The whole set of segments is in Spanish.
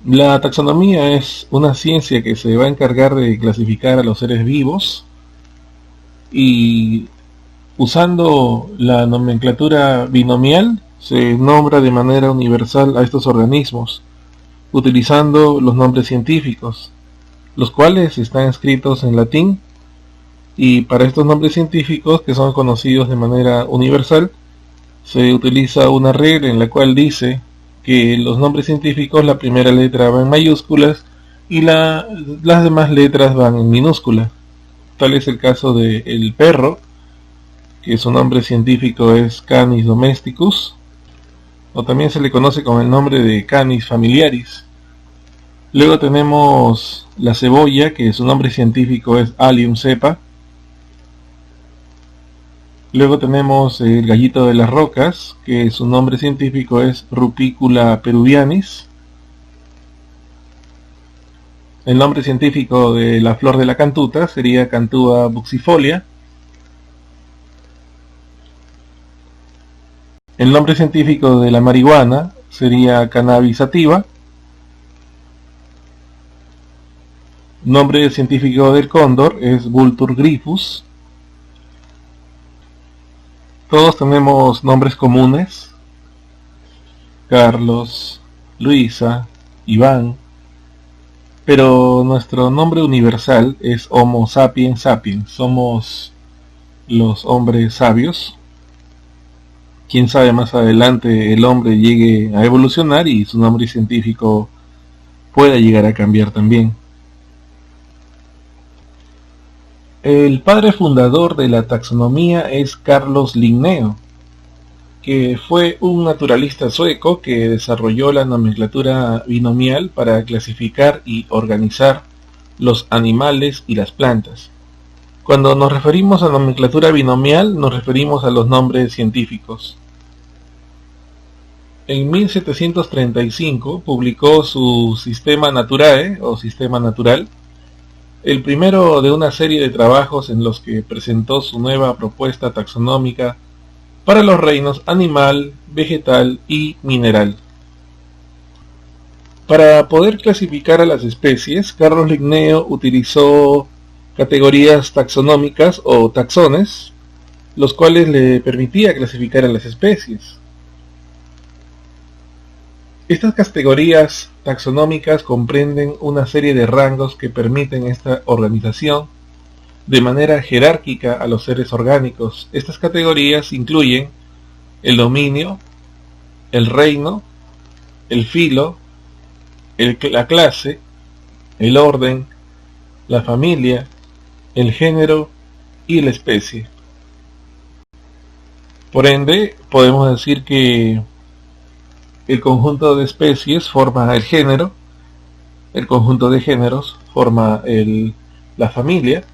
La taxonomía es una ciencia que se va a encargar de clasificar a los seres vivos y usando la nomenclatura binomial se nombra de manera universal a estos organismos, utilizando los nombres científicos, los cuales están escritos en latín, y para estos nombres científicos que son conocidos de manera universal se utiliza una regla en la cual dice que los nombres científicos la primera letra va en mayúsculas y las demás letras van en minúscula. Tal es el caso de el perro, que su nombre científico es Canis domesticus, o también se le conoce con el nombre de Canis familiaris. Luego tenemos la cebolla, que su nombre científico es Allium cepa. Luego tenemos el gallito de las rocas, que su nombre científico es Rupicula peruvianis. El nombre científico de la flor de la cantuta sería Cantua buxifolia. El nombre científico de la marihuana sería Cannabis sativa. Nombre científico del cóndor es Vultur gryphus. Todos tenemos nombres comunes: Carlos, Luisa, Iván, pero nuestro nombre universal es Homo sapiens sapiens. Somos los hombres sabios. Quién sabe, más adelante el hombre llegue a evolucionar y su nombre científico pueda llegar a cambiar también. El padre fundador de la taxonomía es Carlos Linneo, que fue un naturalista sueco que desarrolló la nomenclatura binomial para clasificar y organizar los animales y las plantas. Cuando nos referimos a nomenclatura binomial, nos referimos a los nombres científicos. En 1735 publicó su Systema Naturae, o Sistema Natural, el primero de una serie de trabajos en los que presentó su nueva propuesta taxonómica para los reinos animal, vegetal y mineral. Para poder clasificar a las especies, Carlos Linneo utilizó categorías taxonómicas o taxones, los cuales le permitía clasificar a las especies. Estas categorías taxonómicas comprenden una serie de rangos que permiten esta organización de manera jerárquica a los seres orgánicos. Estas categorías incluyen el dominio, el reino, el filo, la clase, el orden, la familia, el género y la especie. Por ende, podemos decir que el conjunto de especies forma el género, el conjunto de géneros forma la familia,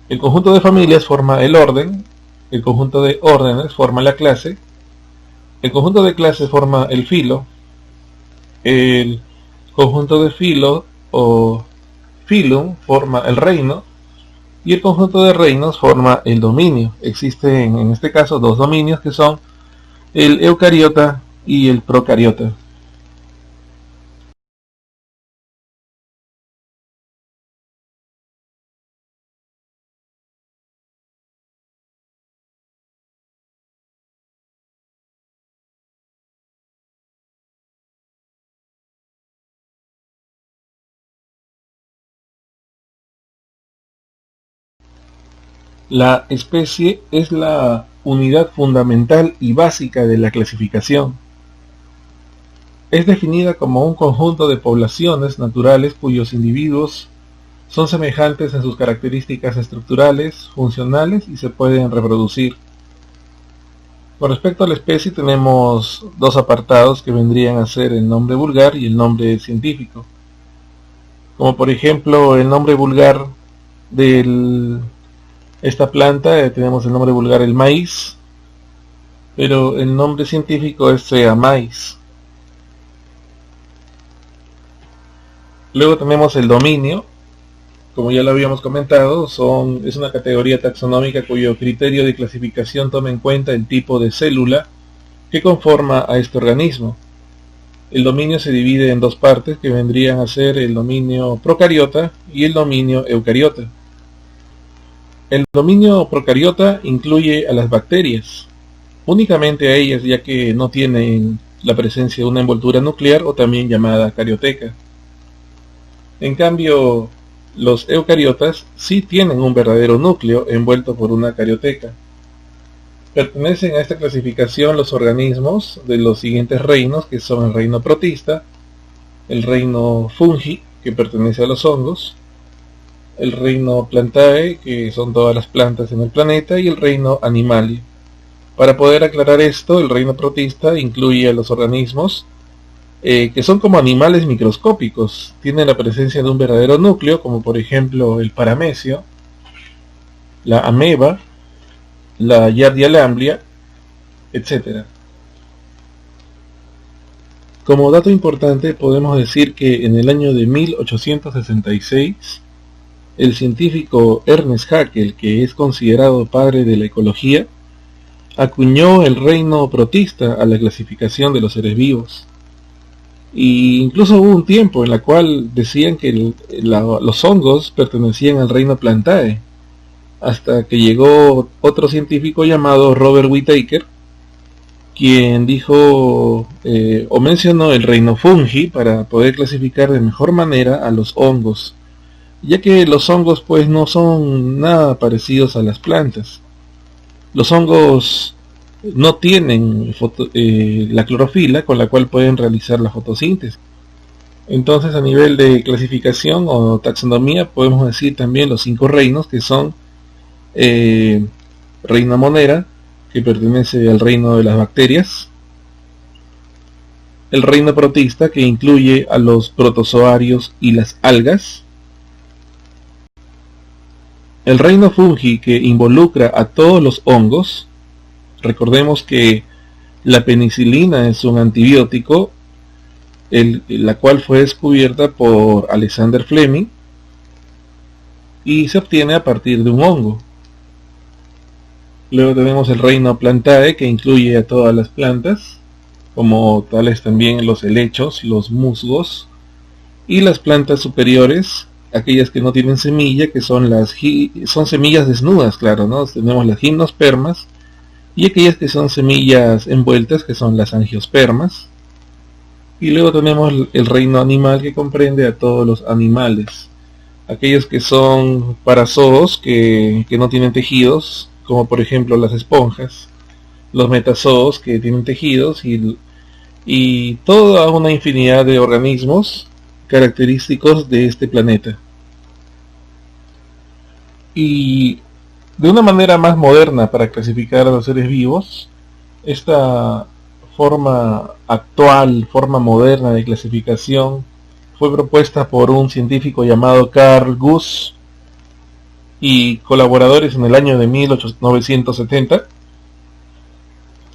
el conjunto de familias forma el orden, el conjunto de órdenes forma la clase, el conjunto de clases forma el filo, el conjunto de filo o filum forma el reino, y el conjunto de reinos forma el dominio. Existen en este caso dos dominios, que son el eucariota y el procariota. La especie es la unidad fundamental y básica de la clasificación. Es definida como un conjunto de poblaciones naturales cuyos individuos son semejantes en sus características estructurales, funcionales y se pueden reproducir. Con respecto a la especie tenemos dos apartados que vendrían a ser el nombre vulgar y el nombre científico. Como por ejemplo el nombre vulgar de esta planta, tenemos el nombre vulgar el maíz, pero el nombre científico es Sea maíz. Luego tenemos el dominio, como ya lo habíamos comentado, es una categoría taxonómica cuyo criterio de clasificación toma en cuenta el tipo de célula que conforma a este organismo. el dominio se divide en dos partes que vendrían a ser el dominio procariota y el dominio eucariota. El dominio procariota incluye a las bacterias, únicamente a ellas, ya que no tienen la presencia de una envoltura nuclear o también llamada carioteca. En cambio, los eucariotas sí tienen un verdadero núcleo envuelto por una carioteca. Pertenecen a esta clasificación los organismos de los siguientes reinos, que son el reino protista, el reino fungi, que pertenece a los hongos, el reino plantae, que son todas las plantas en el planeta, y el reino animalia. Para poder aclarar esto, el reino protista incluye a los organismos que son como animales microscópicos, tienen la presencia de un verdadero núcleo, como por ejemplo el paramecio, la ameba, la Giardia lamblia, etc. Como dato importante, podemos decir que en el año de 1866, el científico Ernest Haeckel, que es considerado padre de la ecología, acuñó el reino protista a la clasificación de los seres vivos. Y incluso hubo un tiempo en la cual decían que los hongos pertenecían al reino plantae, hasta que llegó otro científico llamado Robert Whittaker, quien dijo o mencionó el reino fungi para poder clasificar de mejor manera a los hongos, ya que los hongos pues no son nada parecidos a las plantas. Los hongos no tienen la clorofila con la cual pueden realizar la fotosíntesis. Entonces, a nivel de clasificación o taxonomía, podemos decir también los 5 reinos, que son reino monera, que pertenece al reino de las bacterias, el reino protista, que incluye a los protozoarios y las algas, el reino fungi, que involucra a todos los hongos. Recordemos que la penicilina es un antibiótico, la cual fue descubierta por Alexander Fleming y se obtiene a partir de un hongo. Luego tenemos el reino plantae, que incluye a todas las plantas, como tales también los helechos, los musgos, y las plantas superiores, aquellas que no tienen semilla, que son son semillas desnudas, claro, ¿no? Tenemos las gimnospermas, y aquellas que son semillas envueltas, que son las angiospermas. Y luego tenemos el reino animal, que comprende a todos los animales, aquellos que son parazoos, que no tienen tejidos, como por ejemplo las esponjas, los metazoos, que tienen tejidos, y toda una infinidad de organismos característicos de este planeta. Y de una manera más moderna para clasificar a los seres vivos, esta forma moderna de clasificación fue propuesta por un científico llamado Carl Guss y colaboradores en el año de 1970.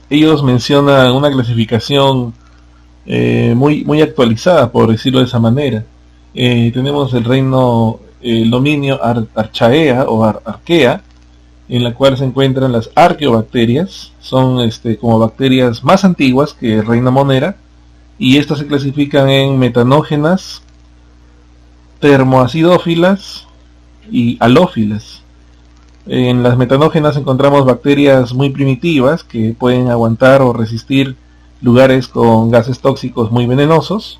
Ellos mencionan una clasificación muy actualizada, por decirlo de esa manera. Tenemos el dominio Archaea o Arquea, en la cual se encuentran las arqueobacterias. Son como bacterias más antiguas que el reino monera, y estas se clasifican en metanógenas, termoacidófilas y halófilas. En las metanógenas encontramos bacterias muy primitivas que pueden aguantar o resistir lugares con gases tóxicos muy venenosos.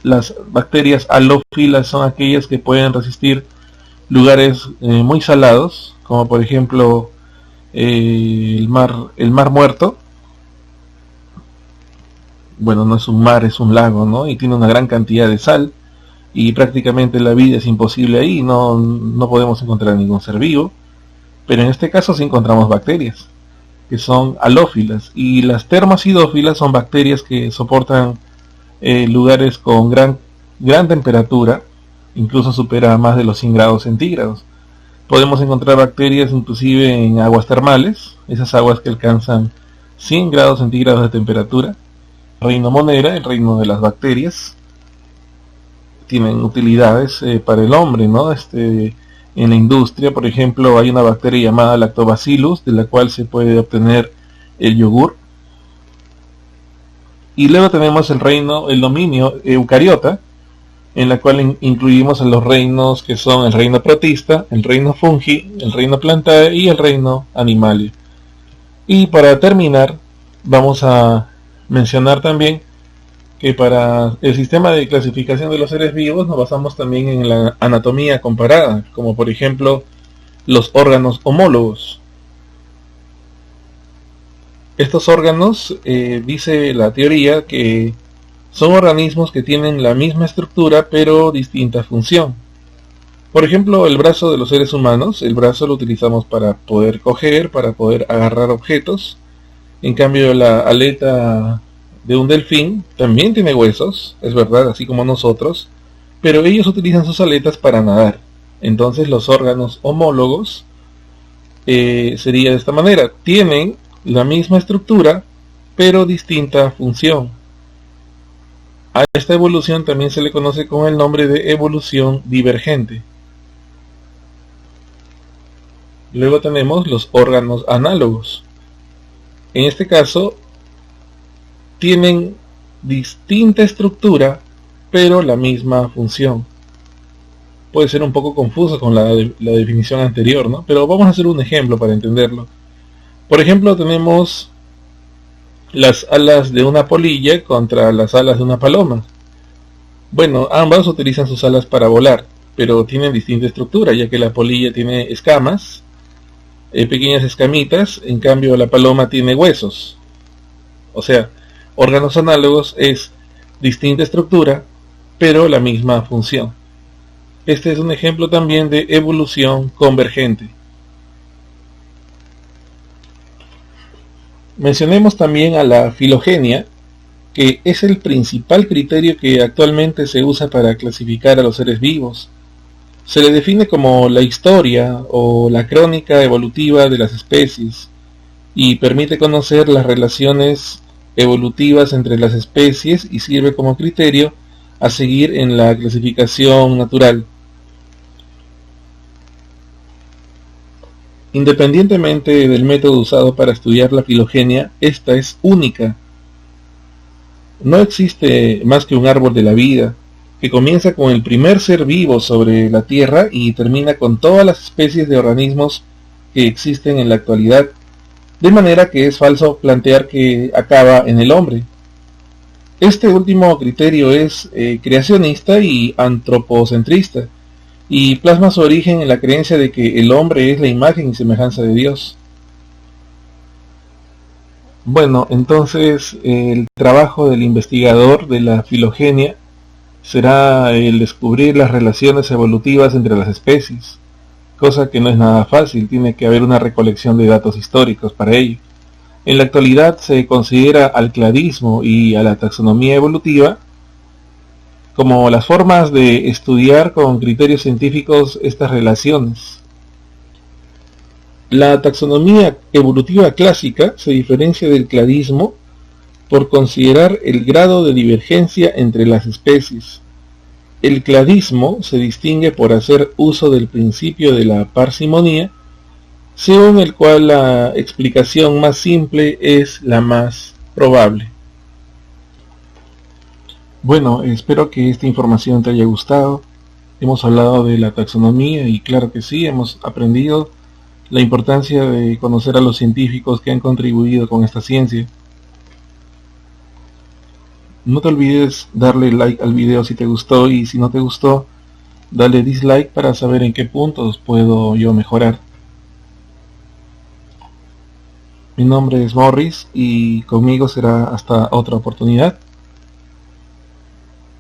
Las bacterias halófilas son aquellas que pueden resistir lugares muy salados, como por ejemplo el mar muerto. Bueno, no es un mar, es un lago, ¿no? Y tiene una gran cantidad de sal, y prácticamente la vida es imposible ahí, no podemos encontrar ningún ser vivo. Pero en este caso sí encontramos bacterias, que son halófilas, y las termoacidófilas son bacterias que soportan lugares con gran temperatura, incluso supera más de los 100 grados centígrados. Podemos encontrar bacterias inclusive en aguas termales, esas aguas que alcanzan 100 grados centígrados de temperatura. Reino monera, el reino de las bacterias, tienen utilidades para el hombre, ¿no? En la industria, por ejemplo, hay una bacteria llamada Lactobacillus, de la cual se puede obtener el yogur. Y luego tenemos el dominio eucariota, en la cual incluimos a los reinos que son el reino protista, el reino fungi, el reino plantae y el reino animalia. Y para terminar, vamos a mencionar también que para el sistema de clasificación de los seres vivos nos basamos también en la anatomía comparada, como por ejemplo los órganos homólogos. Estos órganos, dice la teoría, que son organismos que tienen la misma estructura pero distinta función. Por ejemplo, el brazo de los seres humanos, el brazo lo utilizamos para poder coger, para poder agarrar objetos. En cambio, la aleta de un delfín también tiene huesos, es verdad, así como nosotros, pero ellos utilizan sus aletas para nadar. Entonces los órganos homólogos sería de esta manera: tienen la misma estructura pero distinta función. A esta evolución también se le conoce con el nombre de evolución divergente. Luego tenemos los órganos análogos. En este caso tienen distinta estructura pero la misma función. Puede ser un poco confuso con la definición anterior, ¿no? Pero vamos a hacer un ejemplo para entenderlo. Por ejemplo, tenemos las alas de una polilla contra las alas de una paloma. Bueno, ambas utilizan sus alas para volar, pero tienen distinta estructura, ya que la polilla tiene escamas, pequeñas escamitas, en cambio la paloma tiene huesos. O sea, órganos análogos es distinta estructura, pero la misma función. Este es un ejemplo también de evolución convergente. Mencionemos también a la filogenia, que es el principal criterio que actualmente se usa para clasificar a los seres vivos. Se le define como la historia o la crónica evolutiva de las especies y permite conocer las relaciones evolutivas entre las especies y sirve como criterio a seguir en la clasificación natural. Independientemente del método usado para estudiar la filogenia, esta es única. No existe más que un árbol de la vida, que comienza con el primer ser vivo sobre la Tierra y termina con todas las especies de organismos que existen en la actualidad, de manera que es falso plantear que acaba en el hombre. Este último criterio es creacionista y antropocentrista, y plasma su origen en la creencia de que el hombre es la imagen y semejanza de Dios. Bueno, entonces el trabajo del investigador de la filogenia será el descubrir las relaciones evolutivas entre las especies, cosa que no es nada fácil, tiene que haber una recolección de datos históricos para ello. En la actualidad se considera al cladismo y a la taxonomía evolutiva como las formas de estudiar con criterios científicos estas relaciones. La taxonomía evolutiva clásica se diferencia del cladismo por considerar el grado de divergencia entre las especies. El cladismo se distingue por hacer uso del principio de la parsimonía, según el cual la explicación más simple es la más probable. Bueno, espero que esta información te haya gustado. Hemos hablado de la taxonomía y claro que sí, hemos aprendido la importancia de conocer a los científicos que han contribuido con esta ciencia. No te olvides darle like al video si te gustó y si no te gustó, dale dislike para saber en qué puntos puedo yo mejorar. Mi nombre es Morris y conmigo será hasta otra oportunidad.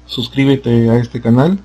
Suscríbete a este canal